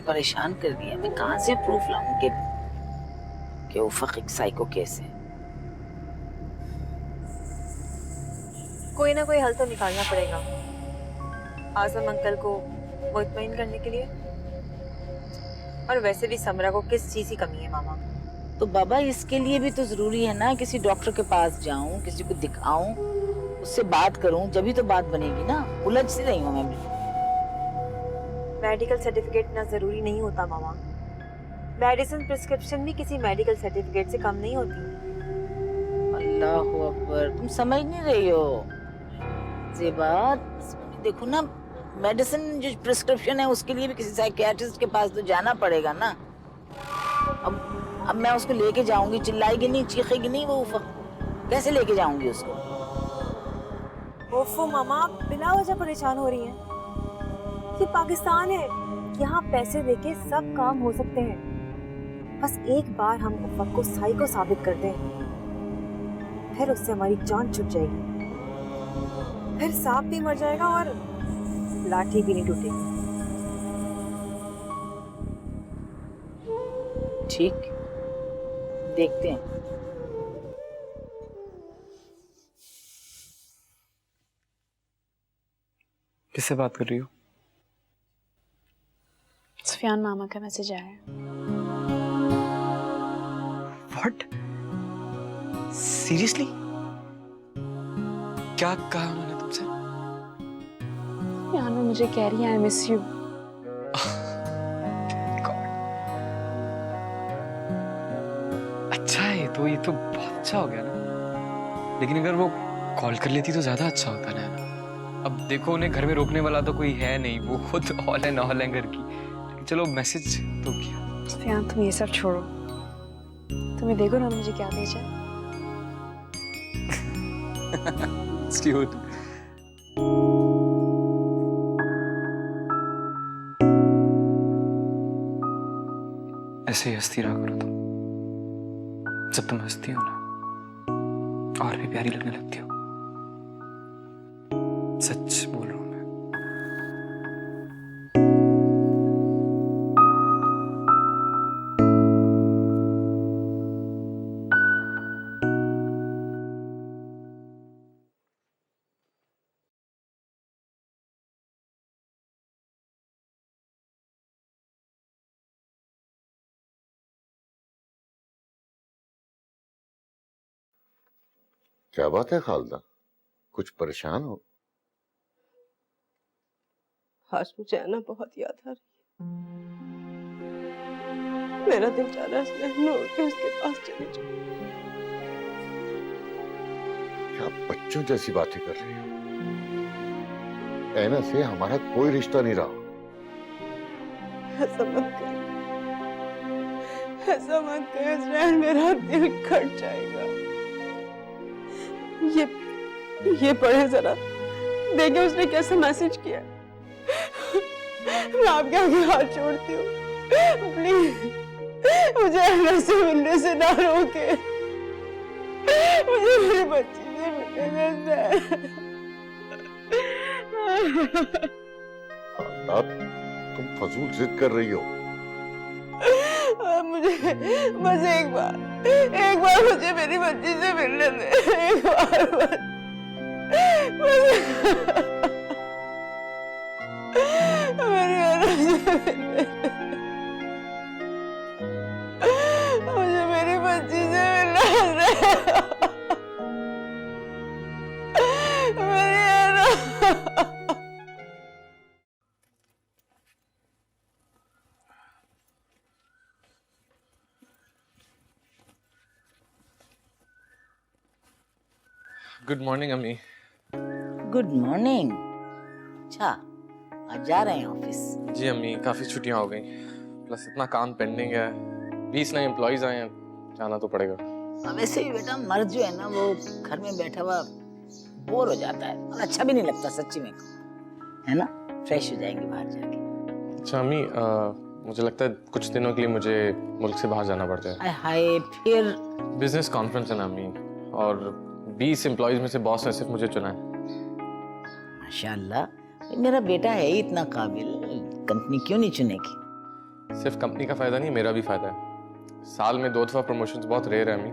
परेशान कर दिया। मैं कहाँ से प्रूफ लाऊं कि उफक एक साइको केस है। कोई ना कोई हल तो निकालना पड़ेगा आजम अंकल को मुतमईन करने के लिए। और वैसे भी समरा को किस चीज की कमी है मामा? तो बाबा इसके लिए भी तो जरूरी है ना, किसी डॉक्टर के पास जाऊं, किसी को दिखाऊं, उससे बात करूं, जभी तो बात बनेगी ना। उलझ सी रही हूं मैं भी। मेडिकल सर्टिफिकेट इतना जरूरी नहीं होता मामा। मेडिसिन प्रिस्क्रिप्शन भी किसी मेडिकल सर्टिफिकेट से कम नहीं होती। अल्लाह अकबर, तुम समझ नहीं रही हो ज़ेबा। देखो ना, मेडिसिन जो प्रिस्क्रिप्शन है उसके लिए भी किसी साइकियाट्रिस्ट के पास तो जाना पड़ेगा ना। अब मैं उसको लेके जाऊंगी, चिल्लाएगी नहीं, चीखेगी नहीं वो उफक, कैसे लेके जाऊंगी उसको? ओफो मामा, आप बिना वजह परेशान हो रही हैं। ये पाकिस्तान है, यहाँ पैसे देके सब काम हो सकते हैं। बस एक बार हम उफक को साइको साबित कर दें, फिर उससे हमारी जान छूट जाएगी। फिर सांप भी मर जाएगा और लाठी भी नहीं टूटेगी। ठीक, देखते हैं। किससे बात कर रही हो? सुफियान मामा का मैसेज आया है। What? Seriously? क्या कहा उन्होंने तुमसे? सुफियान वो मुझे कह रही है आई मिस यू। अच्छा है, तो ये तो बहुत अच्छा हो गया ना। लेकिन अगर वो कॉल कर लेती तो ज्यादा अच्छा होता ना। अब देखो, उन्हें घर में रोकने वाला तो कोई है नहीं, वो खुद ऑल एंड ऑल है घर की। चलो मैसेज तो किया। सुफियान तुम ये सब छोड़ो, तुम्हें देखो ना मुझे क्या भेजा। It's cute. ऐसे ही हंसती रहा करो तुम। जब तुम हंसती हो ना, और भी प्यारी लगने लगती हो। सच बोल रहा हूं मैं। क्या बात है खालदा, कुछ परेशान हो? आज मुझे आना बहुत याद आ रही है। मेरा दिल चाह रहा है मैं उठ के उसके पास चली जाऊं। क्या बच्चों जैसी बातें कर रही हो? ऐना से हमारा कोई रिश्ता नहीं रहा। ऐसा मत कर, ऐसा मत कर इज़राइल, मेरा दिल कट जाएगा। ये पढ़े जरा, देखिए उसने कैसा मैसेज किया। मैं आपके आगे हाथ जोड़ती हूँ, प्लीज मुझे ऐना से मिलने से ना रोके। मुझे मेरी बच्ची से मिलने खालदा, तुम फजूल जिद कर रही हो। मुझे बस एक बार मुझे मेरी बच्ची से मिलने दे। एक बार बस। मेरी ऐना से मिलने दे। मुझे मेरी बच्ची से मिलना है। मेरी ऐना। गुड मॉर्निंग अम्मी। Good morning. अच्छा, आज जा रहे हैं ऑफिस? जी अम्मी, काफी छुट्टियां हो गई, प्लस इतना काम पेंडिंग है, 20 नए एम्प्लॉइज आए हैं, जाना तो पड़ेगा। वैसे भी बेटा, मर्द जो है ना वो घर में बैठा हुआ बोर हो जाता है और अच्छा भी नहीं लगता सच्ची में, है ना? फ्रेश हो जाएंगे बाहर जाके। अच्छा अम्मी, मुझे लगता है कुछ दिनों के लिए मुझे मुल्क से बाहर जाना पड़ता है। हाय हाय, फिर? बिजनेस कॉन्फ्रेंस है ना अम्मी, और 20 एम्प्लॉइज में से बॉस ने सिर्फ मुझे चुना है। माशाल्लाह, मेरा बेटा है ही इतना काबिल, कंपनी क्यों नहीं चुनेगी? सिर्फ कंपनी का फायदा नहीं, मेरा भी फायदा है। साल में 2 दफा प्रमोशंस बहुत रेयर है अम्मी,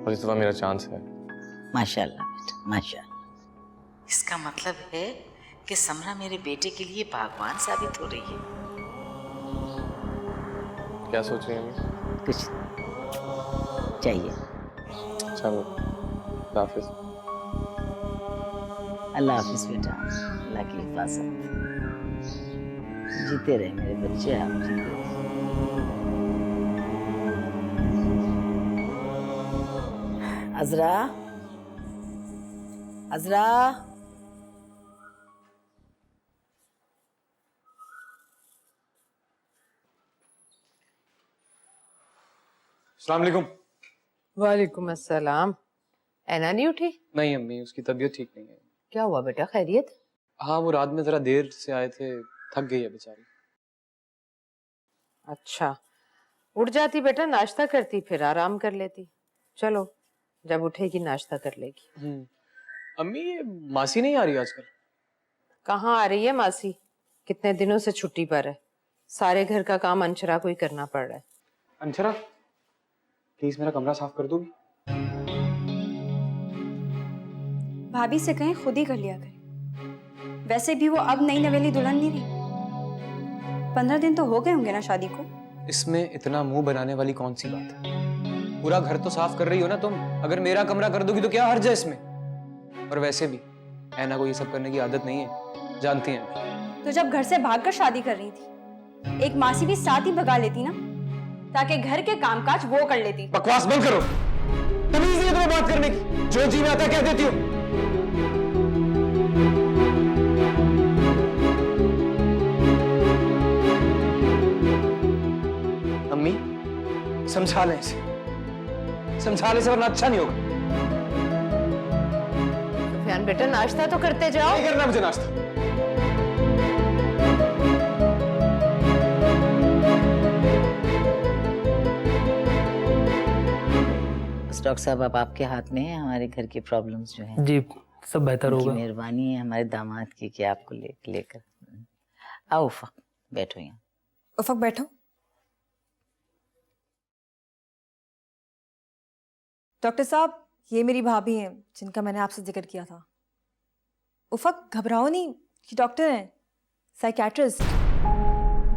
और इस दफा मेरा चांस है। माशाल्लाह बेटा, माशाल्लाह। इसका मतलब है कि समरा मेरे बेटे के लिए भगवान साबित हो रही है। क्या सोच रही हैं अम्मी? कुछ चाहिए। चलो, अल्लाह हाफिज। अल्लाह हाफिज बेटा, अल्लाह की हिफाजत। जीते रहे मेरे बच्चे, आप जीते रहे। अजरा, अजरा, अस्सलाम वालेकुम। वालेकुम अस्सलाम। ऐना नहीं उठी? नहीं अम्मी, उसकी तबीयत ठीक नहीं है। क्या हुआ बेटा, खैरियत? हाँ, वो रात में जरा देर से आए थे, थक गई है बेचारी। अच्छा, उठ जाती बेटा, नाश्ता करती, फिर आराम कर लेती। चलो, जब उठेगी नाश्ता कर लेगी। अम्मी, ये मासी नहीं आ रही आजकल? कहाँ आ रही है मासी? कितने दिनों से छुट्टी पर है। सारे घर का काम अंशरा को ही करना पड़ रहा है। अंशरा, प्लीज मेरा कमरा साफ कर दोगी? भाभी से कहें खुद ही कर लिया करे। वैसे भी वो अब नई नवेली दुल्हन नहीं रही। 15 दिन तो हो गए होंगे ना शादी को। इसमें इतना मुंह बनाने वाली कौन सी बात है? पूरा घर तो साफ कर रही हो ना तुम, अगर मेरा कमरा कर दोगी तो क्या हर्ज है इसमें? और वैसे भी ऐना को ये सब करने की आदत नहीं है, जानती हैं। तो जब घर से भागकर शादी कर रही थी, एक मासी भी साथ ही भगा लेती ना, ताकि घर के कामकाज वो कर लेती। बकवास बंद करो, तमीज नहीं है तुम्हें बात करने की। जो जी में आता कह देती हो। अम्मी, समझा लें इसे, समझा लें इसे, वरना अच्छा नहीं होगा। सुफियान बेटा, नाश्ता तो करते जाओ। नहीं करना मुझे नाश्ता। डॉक्टर साहब, अब आपके हाथ में है हमारे घर की प्रॉब्लम्स जो हैं। जी, सब बेहतर होगा। मेहरबानी है हमारे दामाद की कि आपको लेकर। आओ उफक, बैठो यहाँ। उफक बैठो। डॉक्टर साहब, ये मेरी भाभी हैं जिनका मैंने आपसे जिक्र किया था। उफक, घबराओ नहीं, ये डॉक्टर हैं, साइकियाट्रिस्ट।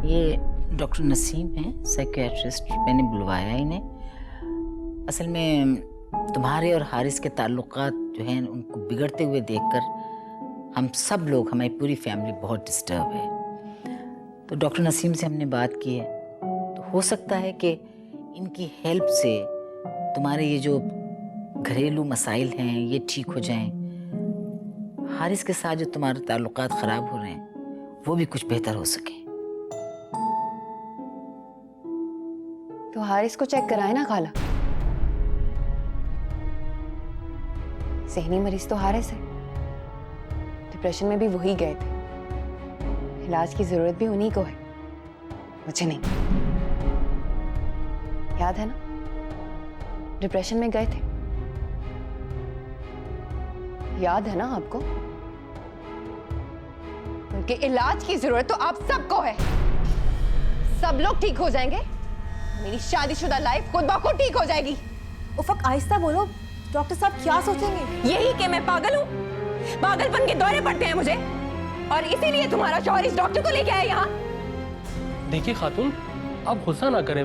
ये डॉक्टर नसीम हैं, साइकियाट्रिस्ट। मैंने बुलवाया इन्हें। असल में तुम्हारे और हारिस के ताल्लुकात जो हैं उनको बिगड़ते हुए देखकर हम सब लोग, हमारी पूरी फैमिली बहुत डिस्टर्ब है। तो डॉक्टर नसीम से हमने बात की है, तो हो सकता है कि इनकी हेल्प से तुम्हारे ये जो घरेलू मसाइल हैं ये ठीक हो जाएं। हारिस के साथ जो तुम्हारे ताल्लुकात ख़राब हो रहे हैं वो भी कुछ बेहतर हो सके। तो हारिस को चेक कराए ना खाला। ज़हनी मरीज तो हारिस है, डिप्रेशन में भी वही गए थे। इलाज की जरूरत भी उन्हीं को है, मुझे नहीं। याद है ना, डिप्रेशन में गए थे, याद है ना आपको? उनके इलाज की जरूरत तो आप सबको है। सब लोग ठीक हो जाएंगे, मेरी शादीशुदा लाइफ खुद ब खुद ठीक हो जाएगी। उफक, आहिस्ता बोलो, डॉक्टर साहब क्या सोचेंगे? यही कि मैं पागल हूँ, पागलपन के दौरे पड़ते हैं मुझे, और इसीलिए तुम्हारा शौहर इस डॉक्टर को लेके आया यहाँ। देखिए खातून, आप गुस्सा ना करें,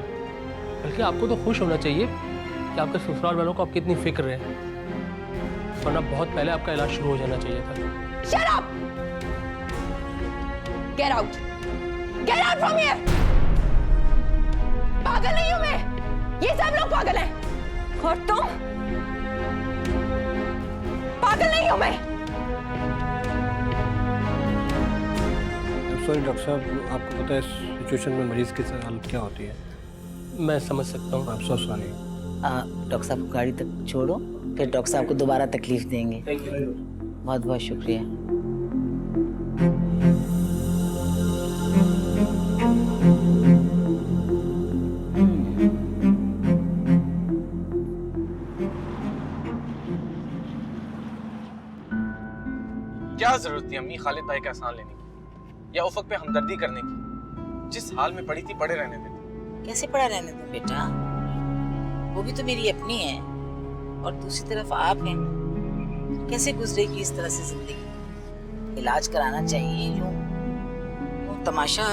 बल्कि आपको तो खुश होना चाहिए कि आपके ससुराल वालों को आपकी इतनी फिक्र है, वरना बहुत पहले आपका इलाज शुरू हो जाना चाहिए था। Shut up! Get out! Get out from here! पागल नहीं हूँ मैं, ये सब लोग पागल हैं, और तुम? पागल नहीं हूँ मैं। सॉरी डॉक्टर साहब, आपको पता है इस सिचुएशन में मरीज की हालत क्या होती है। मैं समझ सकता हूँ, आप सॉरी। डॉक्टर साहब को गाड़ी तक छोड़ो, फिर डॉक्टर साहब को दोबारा तकलीफ देंगे। बहुत बहुत शुक्रिया। क्या जरूरत थी अम्मी खालिद भाई का एहसान लेने की, या उफक पे हमदर्दी करने की? जिस हाल में पड़ी थी पड़े रहने देते। कैसे पड़ा रहने दो बेटा, वो भी तो मेरी अपनी है और दूसरी तरफ आप हैं। कैसे गुजरेगी इस तरह से जिंदगी? इलाज कराना चाहिए। यूं तमाशा,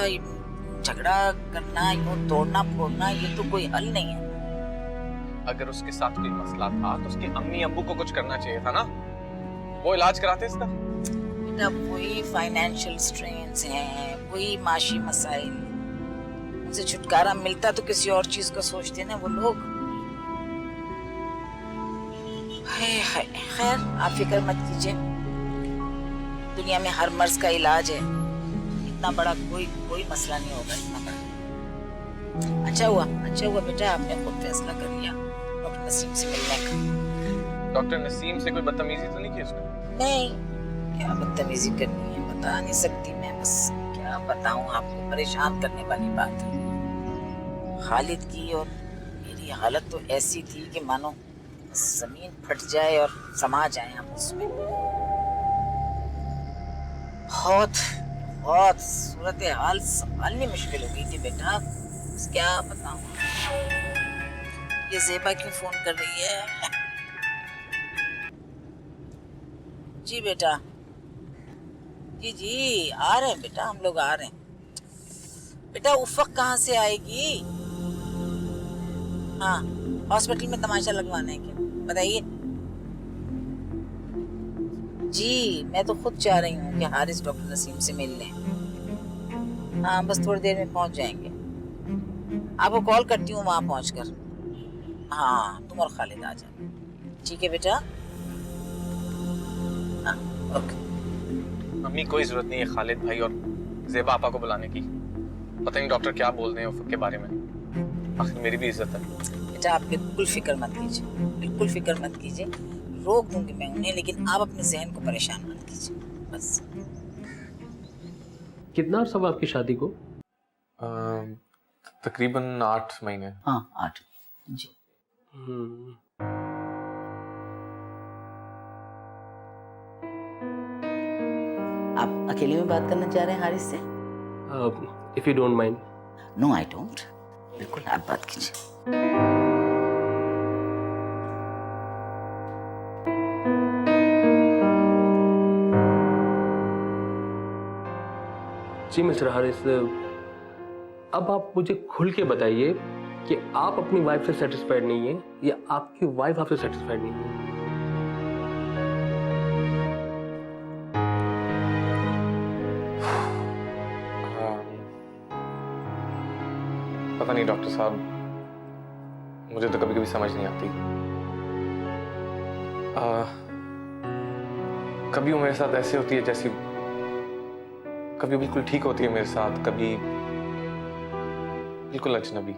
झगड़ा करना, यूं तोड़ना फोड़ना, ये तो कोई हल नहीं है। अगर उसके साथ कोई मसला था तो उसके अम्मी अब्बू को कुछ करना चाहिए था ना, वो इलाज कराते इसका। बेटा वही फाइनेंशियल स्ट्रेन्स हैं, वही माशी मसाइल, उनसे छुटकारा मिलता तो किसी और चीज का सोचते ना वो लोग। खैर आप फिक्र मत कीजिए, दुनिया में हर मर्ज का इलाज है, इतना बड़ा कोई मसला नहीं होगा, इतना बड़ा। अच्छा हुआ बेटा आपने खुद फैसला कर लिया डॉक्टर नसीम से मिलने का। डॉक्टर नसीम से कोई बदतमीजी तो नहीं की उसने? नहीं, क्या बदतमीजी करनी है, बता नहीं सकती मैं, बस क्या बताऊं आपको, परेशान करने वाली बात है। खालिद की और मेरी हालत तो ऐसी थी कि मानो जमीन फट जाए और समा जाए हम उसमें। बहुत सूरत हाल संभालनी मुश्किल हो गई थी बेटा, बस क्या बताऊं। ये ज़ेबा क्यों फोन कर रही है? जी बेटा, जी आ रहे हैं बेटा, हम लोग आ रहे हैं। बेटा उफक कहाँ से आएगी? हाँ, हॉस्पिटल में तमाशा लगवाना है क्या, बताइए। जी मैं तो खुद चाह रही हूँ कि हारिस डॉक्टर नसीम से मिल लें। हाँ बस थोड़ी देर में पहुँच जाएंगे, आपको कॉल करती हूँ वहाँ पहुँचकर। हाँ तुम और खालिद आ जाओ, ठीक है बेटा? हाँ ओके। अम्मी कोई जरूरत नहीं है खालिद भाई और ज़ेबा आपा को बुलाने की, पता नहीं डॉक्टर क्या बोल रहे हैं उफक के बारे में, आखिर मेरी भी इज्जत है। बेटा आप बिल्कुल फिक्र मत कीजिए, बिल्कुल फिक्र मत कीजिए, रोक दूंगी मैं उन्हें, लेकिन आप अपने जहन को परेशान मत कीजिए बस। कितना अर्सा हुआ आपकी शादी को? तकरीबन 8 महीने। हाँ 8 जी। आप अकेले में बात करना चाह रहे हैं हारिस से? If you don't mind. No I don't, बिल्कुल आप बात कीजिए। जी मिस्टर हारिस, अब आप मुझे खुल के बताइए कि आप अपनी वाइफ से सेटिस्फाइड नहीं है या आपकी वाइफ आपसे सेटिस्फाइड नहीं है? पता नहीं डॉक्टर साहब, मुझे तो कभी कभी समझ नहीं आती। कभी वो मेरे साथ ऐसे होती है जैसी, कभी बिल्कुल ठीक होती है मेरे साथ, कभी बिल्कुल अजनबी,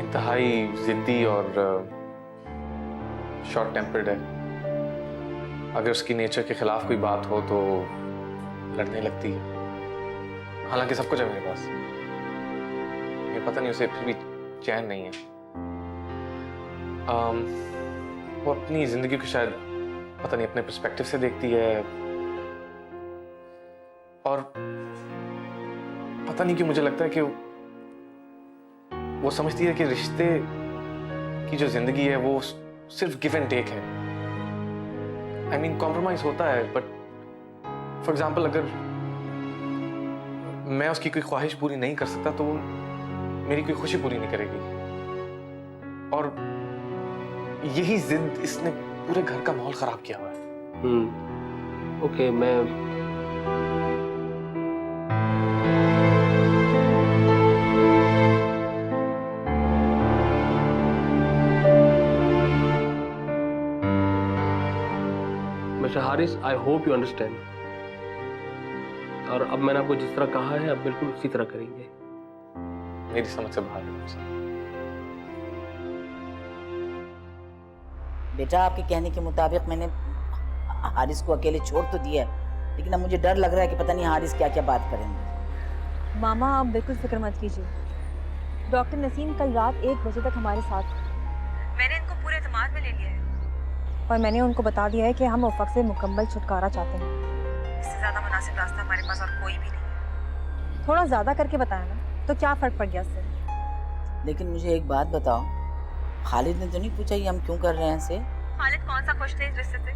इंतहाई जिद्दी और शॉर्ट टेम्पर्ड है। अगर उसकी नेचर के खिलाफ कोई बात हो तो लड़ने लगती है, हालांकि सब कुछ है मेरे पास, ये पता नहीं उसे फिर भी चैन नहीं है। वो अपनी जिंदगी को शायद पता नहीं अपने पर्सपेक्टिव से देखती है, और पता नहीं क्यों मुझे लगता है कि वो समझती है कि रिश्ते की जो जिंदगी है वो सिर्फ गिव एंड टेक है। आई मीन कॉम्प्रोमाइज होता है, बट फॉर एग्जाम्पल अगर मैं उसकी कोई ख्वाहिश पूरी नहीं कर सकता तो वो मेरी कोई खुशी पूरी नहीं करेगी, और यही जिद इसने पूरे घर का माहौल खराब किया हुआ है। ओके, मैं mister Haris, I hope you understand, और अब मैंने आपको जिस तरह कहा है अब बिल्कुल उसी तरह करेंगे। मेरी समझ से बाहर है। बेटा आपके कहने के मुताबिक मैंने हारिस को अकेले छोड़ तो दिया, लेकिन अब मुझे डर लग रहा है कि पता नहीं हारिस क्या क्या बात करेंगे। मामा आप बिल्कुल फिक्र मत कीजिए, डॉक्टर नसीम कल रात 1 बजे तक हमारे साथ थे। मैंने इनको पूरे एतमाद में ले लिया है और मैंने उनको बता दिया है कि हम उफक से मुकम्मल छुटकारा चाहते हैं। इससे ज़्यादा मुनासिब रास्ता हमारे पास और कोई भी नहीं है। थोड़ा ज्यादा करके बताया ना, तो क्या फर्क पड़ गया उससे? लेकिन मुझे एक बात बताओ, खालिद ने तो नहीं पूछा कि हम क्यों कर रहे हैं इसे? खालिद कौन सा खुश थे इस रिश्ते से?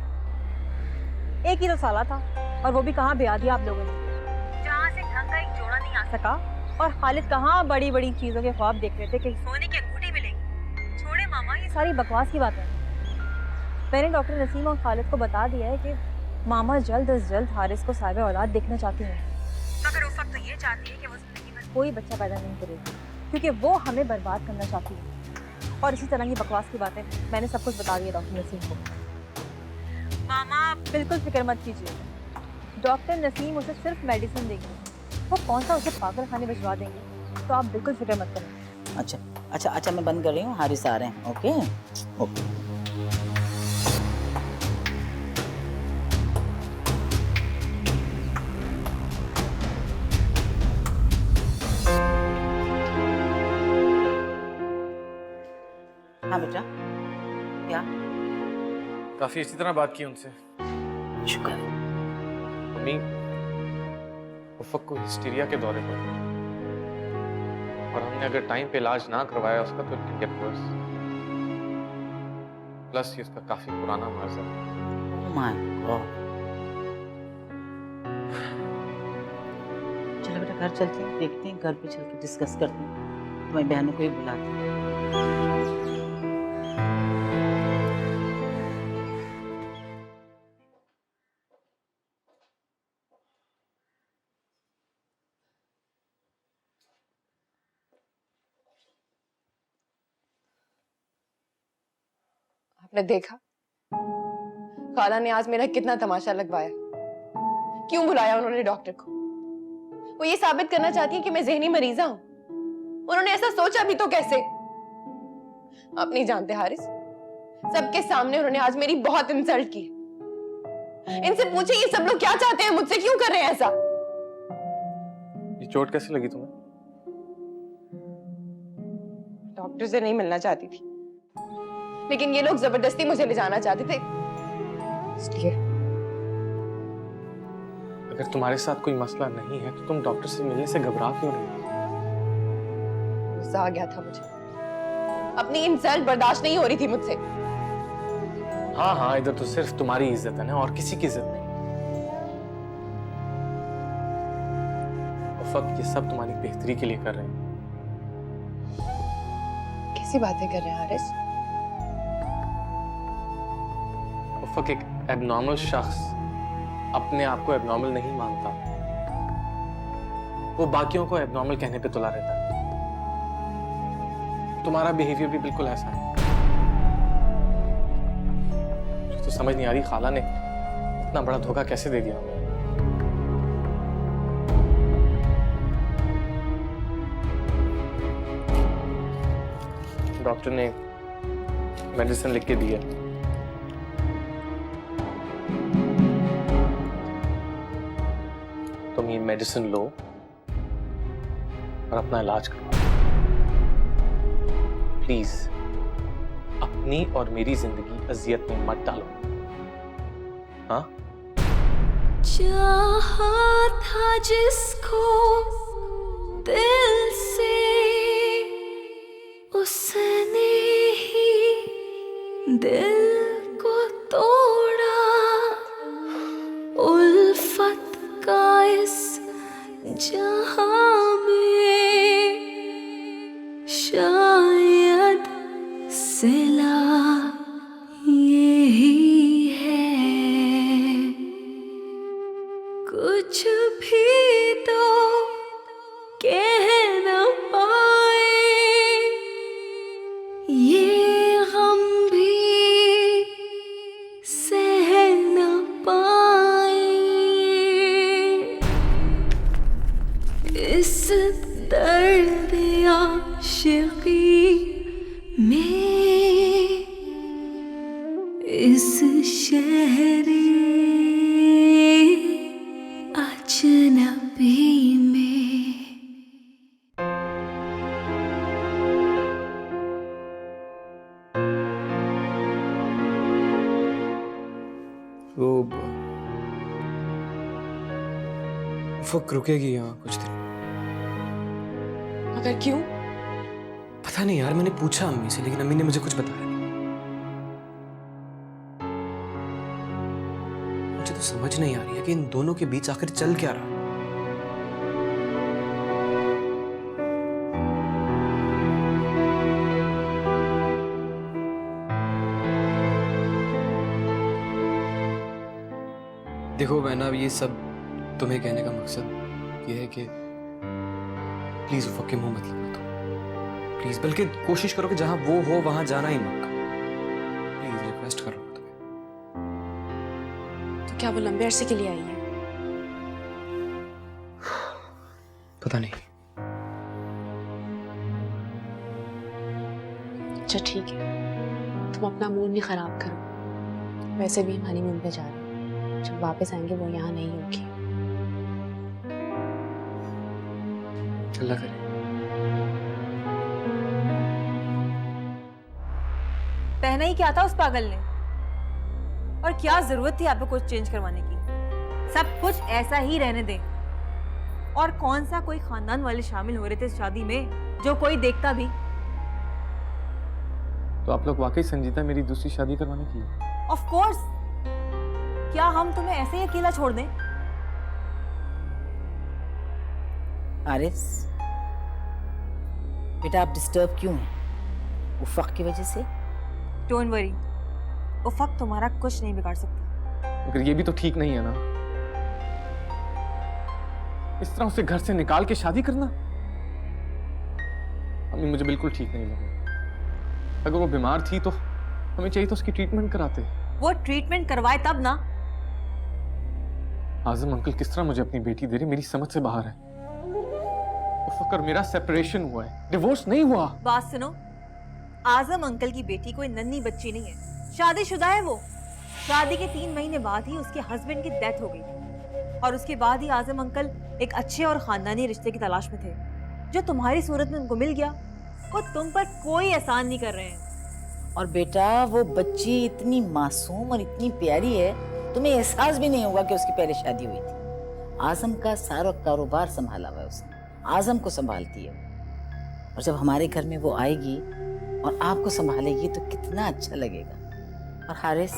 एक ही तो साला था, और वो भी कहाँ ब्याह दिया आप लोगों ने, जहाँ से ढंग का एक जोड़ा नहीं आ सका। और खालिद कहाँ बड़ी बड़ी चीजों के ख्वाब देख रहे थे कि सोने की अंगूठी मिलेगी। छोड़े मामा, ये सारी बकवास की बात है। मैंने डॉक्टर नसीम और खालिद को बता दिया है कि मामा जल्द अज जल्द हारिस को साहिब औलाद देखना चाहती हैं। मगर उस वक्त तो ये चाहती है कि वो जिंदगी में कोई बच्चा पैदा नहीं करेगी, क्योंकि वो हमें बर्बाद करना चाहती है। और इसी तरह की बकवास की बातें मैंने सब कुछ बता दिया डॉक्टर नसीम को। मामा बिल्कुल फिक्र मत कीजिए, डॉक्टर नसीम उसे सिर्फ मेडिसिन देंगे, वो कौन सा उसे पागल खाने भिजवा देंगे, तो आप बिल्कुल फिक्र मत करें। अच्छा अच्छा अच्छा, मैं बंद कर रही हूँ, हारिस आ रहे हैं। Okay okay. हाँ बेटा, क्या? काफी अच्छी तरह बात की उनसे। शुक्र है। मम्मी, उफक को हिस्टीरिया के दौरे पर, और हमने अगर टाइम पे इलाज ना करवाया उसका तो it can get worse. Plus ये उसका काफी पुराना मर्ज है। Oh my God। चलो बेटा घर चलते हैं, देखते हैं, घर पे चल के डिस्कस करते हैं। तुम्हारी बहनों को ही बुलाते हैं। आपने देखा खाला ने आज मेरा कितना तमाशा लगवाया। क्यों बुलाया उन्होंने डॉक्टर को? वो ये साबित करना चाहती है कि मैं ज़हनी मरीजा हूं। उन्होंने ऐसा सोचा भी तो कैसे? आप नहीं जानते हारिस, सबके सामने उन्होंने आज मेरी बहुत इंसल्ट की। इनसे पूछे ये सब लोग क्या चाहते हैं मुझसे, क्यों कर रहे हैं ऐसा? ये चोट कैसे लगी तुम्हें? डॉक्टर से नहीं मिलना चाहती थी, लेकिन ये लोग जबरदस्ती मुझे ले जाना चाहते थे, इसलिए। अगर तुम्हारे साथ कोई मसला नहीं है तो तुम डॉक्टर से मिलने से घबरा क्यों रही? गुस्सा आ गया था मुझे, अपनी इंसल्ट बर्दाश्त नहीं हो रही थी मुझसे। हाँ हाँ, इधर तो सिर्फ तुम्हारी इज्जत है ना, और किसी की इज्जत नहीं। उफक, ये सब तुम्हारी बेहतरी के लिए कर रहे हैं। कैसी बातें कर रहे हैं हारिस? उफक, एक एबनॉर्मल शख्स अपने आप को एबनॉर्मल नहीं मानता, वो बाकियों को एबनॉर्मल कहने पे तुला रहता है। तुम्हारा बिहेवियर भी बिल्कुल ऐसा है। मुझे तो समझ नहीं आ रही खाला ने इतना बड़ा धोखा कैसे दे दिया। डॉक्टर ने मेडिसिन लिख के दी है, तुम ये मेडिसिन लो और अपना इलाज करो। प्लीज अपनी और मेरी जिंदगी अजियत में मत डालो। हाँ? चाहा था जिसको दिल से, उसने ही दिल को तोड़ा। उल्फत का इस जहां में शायद सिला यही है। कुछ भी तो कह न पाए, ये गम भी सह न पाए। इस दर्द आशिकी में, इस शहर अजनबी में। वो रुकेगी यहाँ कुछ दिन। मगर क्यों? पता नहीं यार, मैंने पूछा अम्मी से, लेकिन अम्मी ने मुझे कुछ बताया नहीं। मुझे तो समझ नहीं आ रही है कि इन दोनों के बीच आखिर चल क्या रहा है। देखो वैना, ये सब तुम्हें कहने का मकसद ये है कि प्लीज उफक के मुंह मत लगना तुम, प्लीज। बल्कि कोशिश करो कि जहां वो हो वहां जाना ही मत करो, प्लीज, रिक्वेस्ट कर रहा हूं तुम्हें। तो क्या वो लंबे अरसे के लिए आई है? पता नहीं। अच्छा ठीक है, तुम अपना मूड नहीं खराब करो। वैसे भी हम हनीमून पे जा रहे हैं, जब वापस आएंगे वो यहाँ नहीं होगी। अल्लाह करे। पहना ही क्या था उस पागल ने, और क्या जरूरत थी आपको कुछ चेंज करवाने की? सब कुछ ऐसा ही रहने दें। और कौन सा कोई खानदान वाले शामिल हो रहे थे इस शादी में जो कोई देखता भी? तो आप लोग वाकई संजीदा मेरी दूसरी शादी करवाने के लिए? Of course. क्या हम तुम्हें ऐसे ही अकेला छोड़ दें? हारिस बेटा, आप डिस्टर्ब क्यों हैं? उफक की वजह से? डोंट वरी, उफक तुम्हारा कुछ नहीं बिगाड़ सकती। मगर ये भी तो ठीक नहीं है ना, इस तरह उसे घर से निकाल के शादी करना। अम्मी मुझे बिल्कुल ठीक नहीं लगा। अगर वो बीमार थी तो हमें चाहिए तो उसकी ट्रीटमेंट कराते। वो ट्रीटमेंट करवाए तब ना। आजम अंकल किस तरह मुझे अपनी बेटी दे रहे, मेरी समझ से बाहर है। फकर मेरा सेपरेशन हुआ है, डिवोर्स नहीं हुआ। बात सुनो, आजम अंकल की बेटी कोई नन्ही बच्ची नहीं है, शादीशुदा है वो। शादी के 3 महीने बाद ही उसके हस्बैंड की डेथ हो गई और उसके बाद ही आजम अंकल एक अच्छे और खानदानी रिश्ते की तलाश में थे। जो तुम्हारी सूरत में उनको मिल गया, वो तुम पर कोई एहसान नहीं कर रहे हैं। और बेटा, वो बच्ची इतनी मासूम और इतनी प्यारी है, तुम्हें एहसास भी नहीं होगा कि उसकी पहले शादी हुई थी। आजम का सारा कारोबार संभाला हुआ है उसने, आजम को संभालती है। और जब हमारे घर में वो आएगी और आपको संभालेगी तो कितना अच्छा लगेगा। और हारिस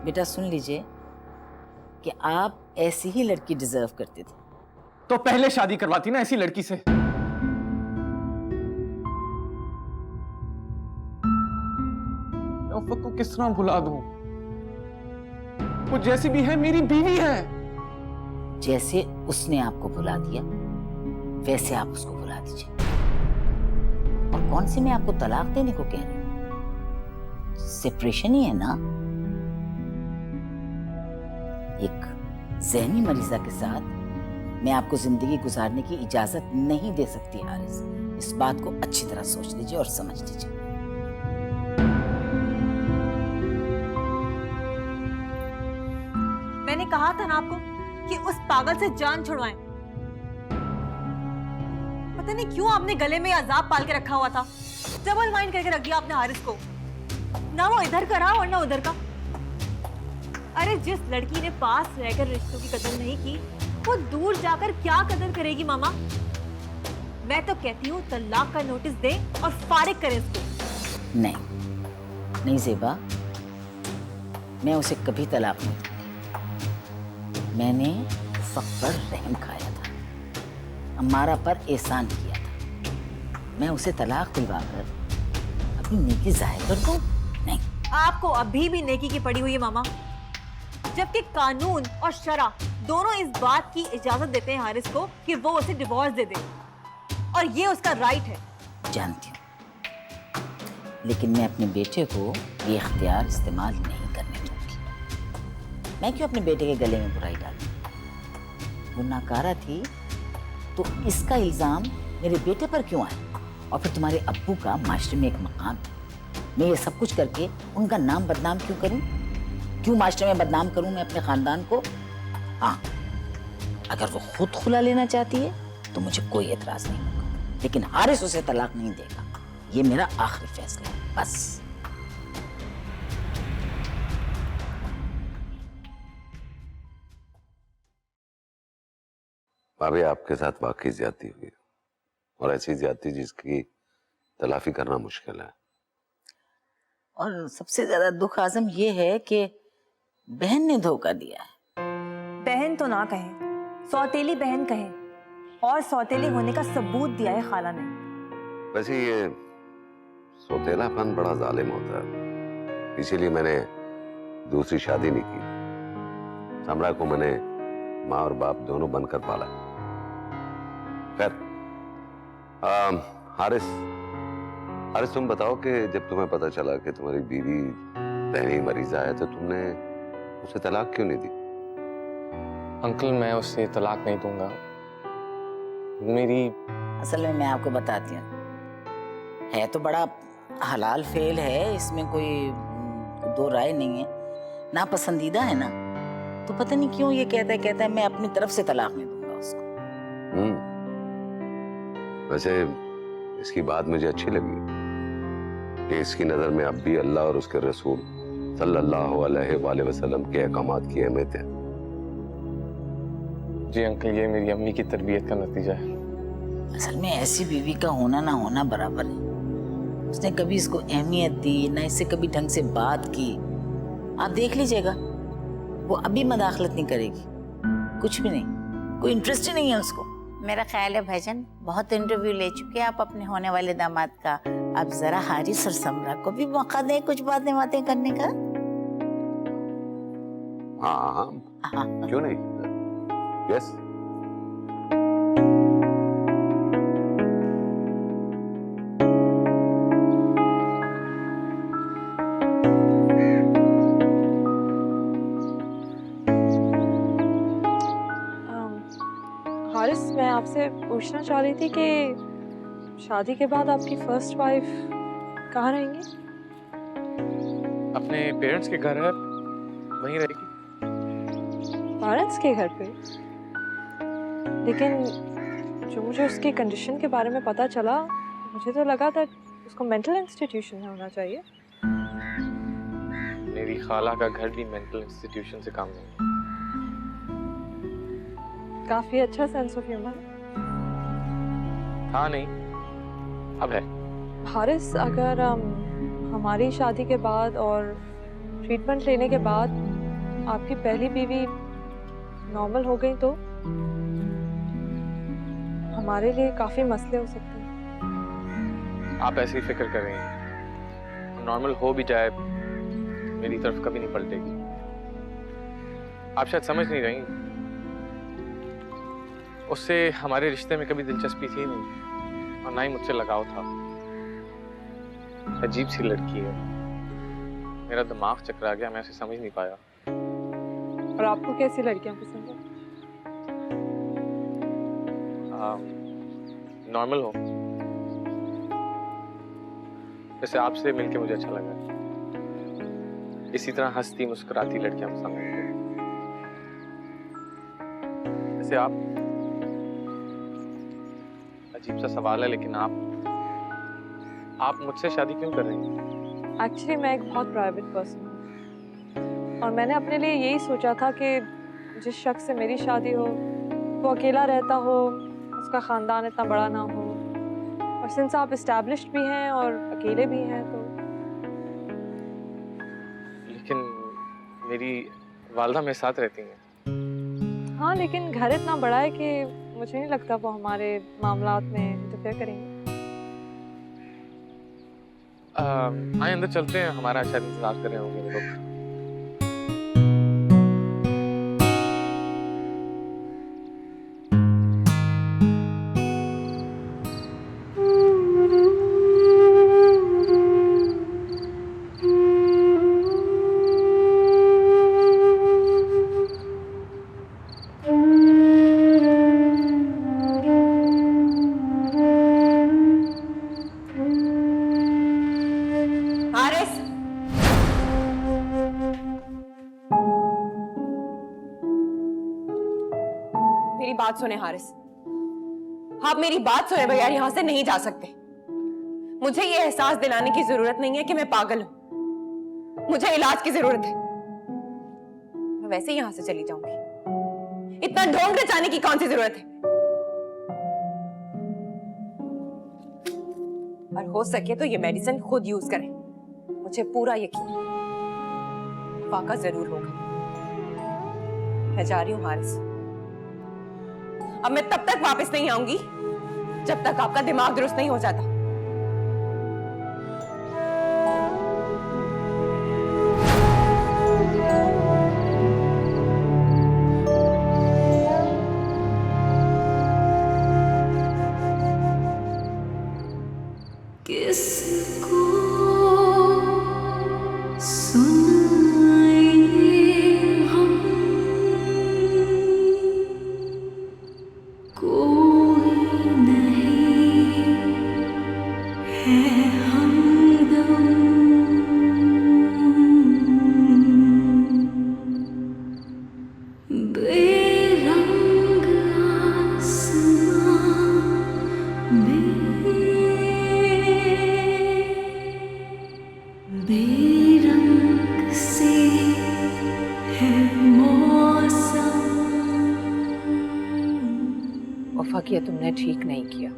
बेटा, सुन लीजिए कि आप ऐसी ही लड़की डिजर्व करते थे। तो पहले शादी करवाती ना ऐसी लड़की से। उफक को किस तरह भुला दूं? वो जैसी भी है मेरी बीवी है। जैसे उसने आपको भुला दिया वैसे आप उसको भुला दीजिए। और कौन सी मैं आपको तलाक देने को कह रही हूं, सेपरेशन ही है ना। एक ज़हनी मरीजा के साथ मैं आपको जिंदगी गुजारने की इजाजत नहीं दे सकती हारिस। इस बात को अच्छी तरह सोच लीजिए और समझ लीजिए। मैंने कहा था ना आपको कि उस पागल से जान छुड़वाएं। पता नहीं क्यों आपने गले में अजाब पाल के रखा हुआ था। डबल माइंड करके रख दिया आपने हारिस को, ना वो इधर का रहा और ना उधर का। अरे जिस लड़की ने पास रहकर रिश्तों की कदर नहीं की, वो दूर जाकर क्या कदर करेगी मामा। मैं तो कहती हूँ तलाक का नोटिस दे और फारिग करें इसको। नहीं ज़ेबा, मैं उसे कभी तलाक नहीं दूंगी। मैंने उफक पर रहम खाया था, अम्मारा पर एहसान किया था। मैं उसे तलाक दिलवाकर अपनी नेकी जाहिर कर दूं? नहीं। आपको अभी भी नेकी की पड़ी हुई है मामा, जबकि कानून और शरा दोनों इस बात की इजाजत देते हैं हारिस को कि वो उसे डिवोर्स दे दे, और ये उसका राइट है। जानती हूँ, लेकिन मैं अपने बेटे को ये इख्तियार इस्तेमाल नहीं करने दूंगी। मैं क्यों अपने बेटे के गले में बुराई डालूं? वो नाकारा थी तो इसका इल्जाम मेरे बेटे पर क्यों आया? और फिर तुम्हारे अब्बू का माशरे में एक मकाम है। मैं ये सब कुछ करके उनका नाम बदनाम क्यों करूं? क्यों माशरे में बदनाम करूं मैं अपने खानदान को? हाँ, अगर वो खुद खुला लेना चाहती है तो मुझे कोई एतराज नहीं होगा, लेकिन हारिस उसे तलाक नहीं देगा। ये मेरा आखिरी फैसला है, बस। भाभी, आपके साथ वाकई ज्यादती हुई, और ऐसी ज्यादती जिसकी तलाफी करना मुश्किल है। और सबसे ज्यादा दुख आजम ये है कि बहन ने धोखा दिया है। बहन तो ना कहें, सौतेली बहन कहें, और सौतेली होने का सबूत दिया है खाला ने। वैसे ये सौतेलापन बड़ा जालिम होता है, इसीलिए मैंने दूसरी शादी नहीं की। समरा को मैंने माँ और बाप दोनों बनकर पाला। खैर, हारिस तुम बताओ कि जब तुम्हें पता चला कि तुम्हारी बीवी बहनी मरीजा है तो तुमने उसे तलाक क्यों नहीं दी? अंकल, मैं उससे तलाक नहीं दूंगा। मेरी असल में मैं आपको बताती हूँ, है तो बड़ा हलाल फेल है, इसमें कोई दो राय नहीं है। ना पसंदीदा है ना, तो पता नहीं क्यों ये कहता है मैं अपनी तरफ से तलाक नहीं दूंगा उसको। वैसे इसकी बात मुझे अच्छी लगी कि इसकी नजर में अब भी अल्लाह और उसके रसूल सल्लल्लाहु अलैहि वसल्लम के अहकामात की अहमियत है। जी अंकल, ये मेरी अम्मी की तरबियत का नतीजा है। असल में ऐसी बीवी का होना ना होना बराबर है। उसने कभी इसको अहमियत दी ना, इससे कभी ढंग से बात की। आप देख लीजिएगा, वो अभी मदाखलत नहीं करेगी, कुछ भी नहीं, कोई इंटरेस्ट ही नहीं है उसको। मेरा ख्याल है भाईजान, बहुत इंटरव्यू ले चुके हैं आप अपने होने वाले दामाद का। अब जरा हारिस और समरा को भी मौका दें कुछ बातें करने का। हाँ, क्यों नहीं? यस। हारिस, मैं आपसे पूछना चाह रही थी कि शादी के बाद आपकी फर्स्ट वाइफ कहाँ रहेंगी? अपने पेरेंट्स के घर है, वहीं रहेगी। पेरेंट्स के घर पे? लेकिन जो मुझे उसकी कंडीशन के बारे में पता चला, मुझे तो लगा था उसको मेंटल इंस्टीट्यूशन में होना चाहिए। मेरी खाला का घर भी मेंटल इंस्टीट्यूशन से काम नहीं। काफी अच्छा सेंस ऑफ ह्यूमर। हाँ नहीं, अब है। हारिस, अगर हमारी शादी के बाद और ट्रीटमेंट लेने के बाद आपकी पहली बीवी नॉर्मल हो गई तो हमारे लिए काफी मसले हो सकते हैं। आप ऐसी ही फिक्र कर रही हैं। नॉर्मल हो भी जाए, मेरी तरफ कभी नहीं पलटेगी। आप शायद समझ नहीं रही, उससे हमारे रिश्ते में कभी दिलचस्पी थी नहीं और ना ही मुझसे लगाव था। अजीब सी लड़की है, मेरा दिमाग चकरा गया, मैं उसे समझ नहीं पाया। और आपको कैसी लड़कियां पसंद है? नॉर्मल हो। वैसे आपसे मिलके मुझे अच्छा लगा। इसी तरह हंसती मुस्कुराती लड़कियां पसंद हैं। वैसे आप, अजीब सा सवाल है, लेकिन आप मुझसे शादी क्यों कर रही हैं? एक्चुअली मैं एक बहुत प्राइवेट पर्सन हूँ और मैंने अपने लिए यही सोचा था कि जिस शख्स से मेरी शादी हो वो अकेला रहता हो, उसका ख़ानदान इतना बड़ा ना हो, और सिंस आप इस्टेब्लिश्ड भी हैं और अकेले भी हैं तो। लेकिन मेरी वालदा मेरे साथ रहती हैं। हाँ, लेकिन घर इतना बड़ा है कि मुझे नहीं लगता वो हमारे मामलात में इंटरफेयर करेंगे। आए अंदर चलते हैं, हमारा शायद इंतजार कर रहे होंगे वो लोग। मेरी बात सुने हारिस, आप मेरी बात सुने बगैर यहां से नहीं जा सकते। मुझे ये एहसास दिलाने की जरूरत नहीं है कि मैं पागल हूं, मुझे इलाज की जरूरत है। मैं वैसे ही यहां से चली जाऊंगी, इतना ढोंग रचाने की कौन सी जरूरत है? और हो सके तो ये मेडिसिन खुद यूज करें। मुझे पूरा यकीन है फाका जरूर होगा। मैं जा रही हूँ हारिस। अब मैं तब तक वापस नहीं आऊंगी जब तक आपका दिमाग दुरुस्त नहीं हो जाता। किसको सुनाए हम, कोई नहीं है हमदम। बेरंग आसमां बेरंग से है मौसम। वफा किया तुमने ठीक नहीं किया।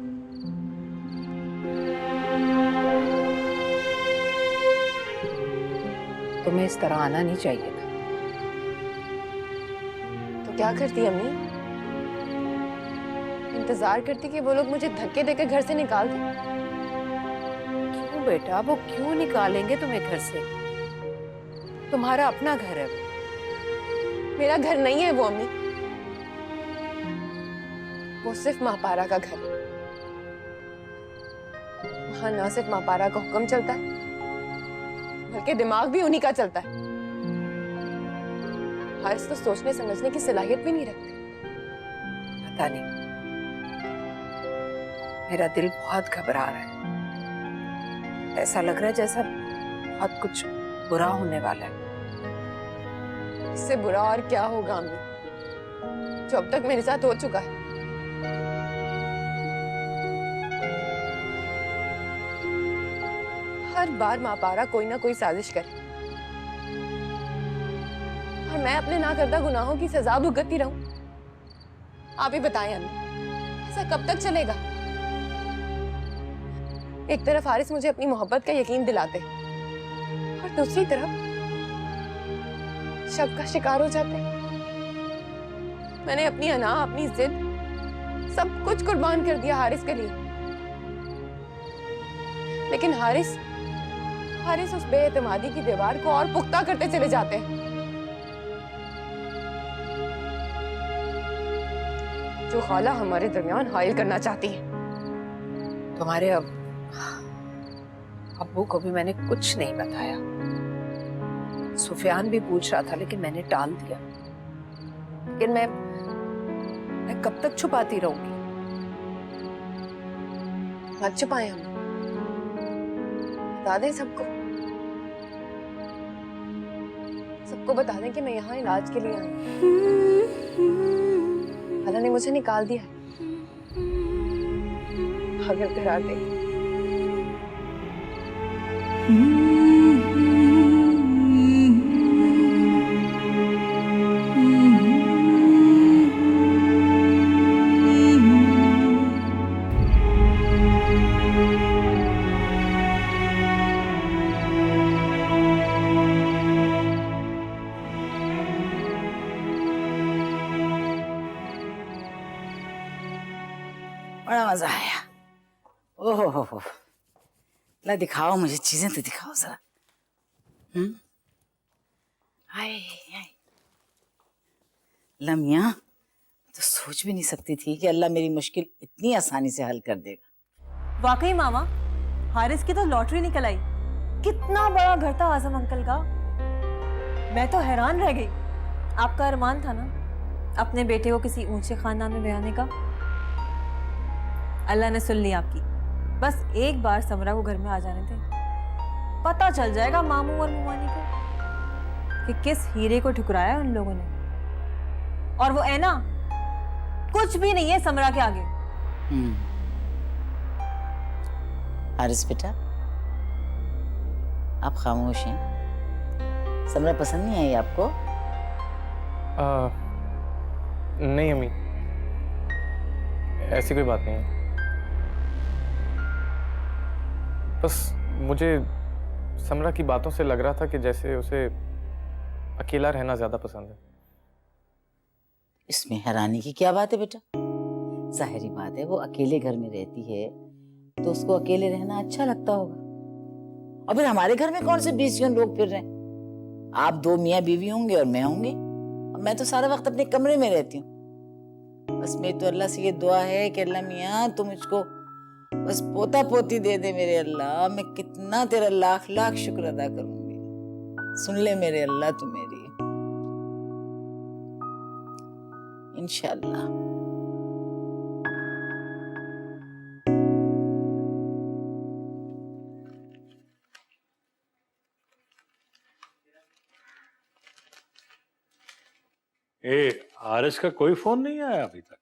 तुम्हें इस तरह आना नहीं चाहिए था। तो क्या करती अम्मी? इंतजार करती कि वो लोग मुझे धक्के देकर घर से निकाल दें। क्यों बेटा, वो क्यों निकालेंगे तुम्हें घर से? तुम्हारा अपना घर है वो। मेरा घर नहीं है वो अम्मी, वो सिर्फ महापारा का घर है। वहां ना सिर्फ महापारा का हुक्म चलता है बल्कि दिमाग भी उन्हीं का चलता है। हारिस तो सोचने समझने की सलाहियत भी नहीं रखते। पता नहीं, मेरा दिल बहुत घबरा रहा है। ऐसा लग रहा है जैसा बहुत कुछ बुरा होने वाला है। इससे बुरा और क्या होगा अम्मी, जो अब तक मेरे साथ हो चुका है। हर बार महापारा कोई ना कोई साजिश करे और मैं अपने ना करदा गुनाहों की सजा भुगतती रहूं। आप ही बताएं अम्मी, ऐसा कब तक चलेगा? एक तरफ हारिस मुझे अपनी मोहब्बत का यकीन दिलाते और दूसरी तरफ शक का शिकार हो जाते। मैंने अपनी अना, अपनी जिद, सब कुछ कुर्बान कर दिया हारिस के लिए, लेकिन हारिस उस बेएतमादी की दीवार को और पुख्ता करते चले जाते हैं। जो खाला हमारे दरमियान हाइल करना चाहती है। तुम्हारे अब्बू को भी मैंने कुछ नहीं बताया। सुफियान भी पूछ रहा था लेकिन मैंने टाल दिया। लेकिन मैं कब तक छुपाती रहूंगी? मत छुपाएं हम, बता दें सबको बता दें कि मैं यहाँ इलाज के लिए आई हूँ। खाला ने मुझे निकाल दिया है, अगर करार दे। बड़ा मजा आया। ओहो हो, ला दिखाओ मुझे, चीजें तो दिखाओ जरा। हाय हाय, लम्या तो सोच भी नहीं सकती थी कि अल्लाह मेरी मुश्किल इतनी आसानी से हल कर देगा। वाकई मामा, हारिस की तो लॉटरी निकल आई। कितना बड़ा घर था आजम अंकल का, मैं तो हैरान रह गई। आपका अरमान था ना अपने बेटे को किसी ऊंचे खानदान में ब्याहने का, अल्लाह ने सुन ली आपकी। बस एक बार समरा को घर में आ जाने थे, पता चल जाएगा मामू और मुमानी को कि किस हीरे को ठुकराया उन लोगों ने। और वो ऐना कुछ भी नहीं है समरा के आगे। हारिस बेटा, आप खामोश हैं। समरा पसंद नहीं आई आपको? नहीं अम्मी, ऐसी कोई बात नहीं है। बस मुझे समरा की बातों से लग रहा था कि जैसे उसे अकेला रहना ज्यादा पसंद है। इसमें हैरानी की क्या बात है बेटा? जाहिर बात है वो अकेले घर में रहती है तो उसको अकेले रहना अच्छा लगता होगा। और फिर हमारे घर में कौन से 20 लोग फिर रहे हैं? आप 2 मियाँ बीवी होंगे और मैं होंगी। और मैं तो सारा वक्त अपने कमरे में रहती हूँ। बस मेरी तो अल्लाह से ये दुआ है कि अल्लाह मियाँ तुम मुझको बस पोता पोती दे दे मेरे अल्लाह। मैं कितना तेरा लाख लाख शुक्र अदा करूंगी। सुन ले मेरे अल्लाह तू मेरी, इंशाअल्लाह। आरएस का कोई फोन नहीं आया अभी तक?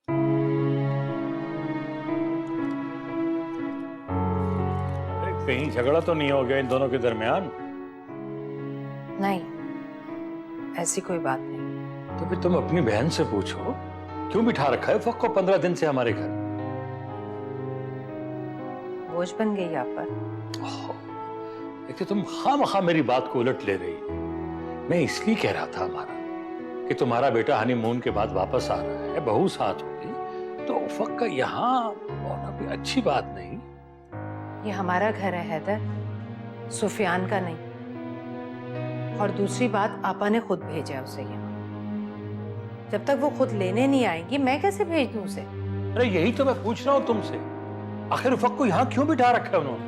अरे कहीं झगड़ा तो नहीं हो गया इन दोनों के दरमियान? नहीं, ऐसी कोई बात नहीं। तो फिर तुम अपनी बहन से पूछो क्यों बिठा रखा है उफक को 15 दिन से हमारे घर? बोझ बन गई आप पर। देखिए तुम खामखा मेरी बात को उलट ले रही हो। मैं इसलिए कह रहा था हमारा कि तुम्हारा बेटा हनीमून के बाद वापस आ रहा है, बहू साथ होगी, तो उफक का यहाँ होना भी अच्छी बात नहीं। ये हमारा घर है हैदर, सुफियान का नहीं। और दूसरी बात, आपा ने खुद भेजा है उसे यहाँ। जब तक वो खुद लेने नहीं आएंगी मैं कैसे भेज दूं उसे? अरे यही तो मैं पूछ रहा हूँ तुमसे, आखिर उफक को यहाँ क्यों बिठा रखा है उन्होंने?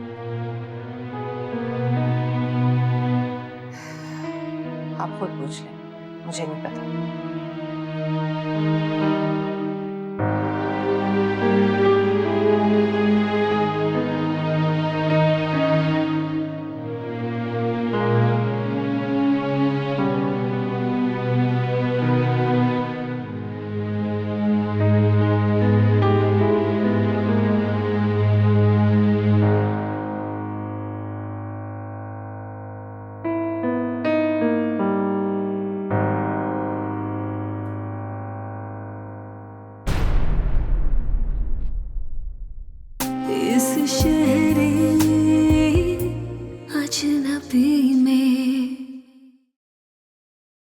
आप खुद पूछ लें, मुझे नहीं पता। इस शहर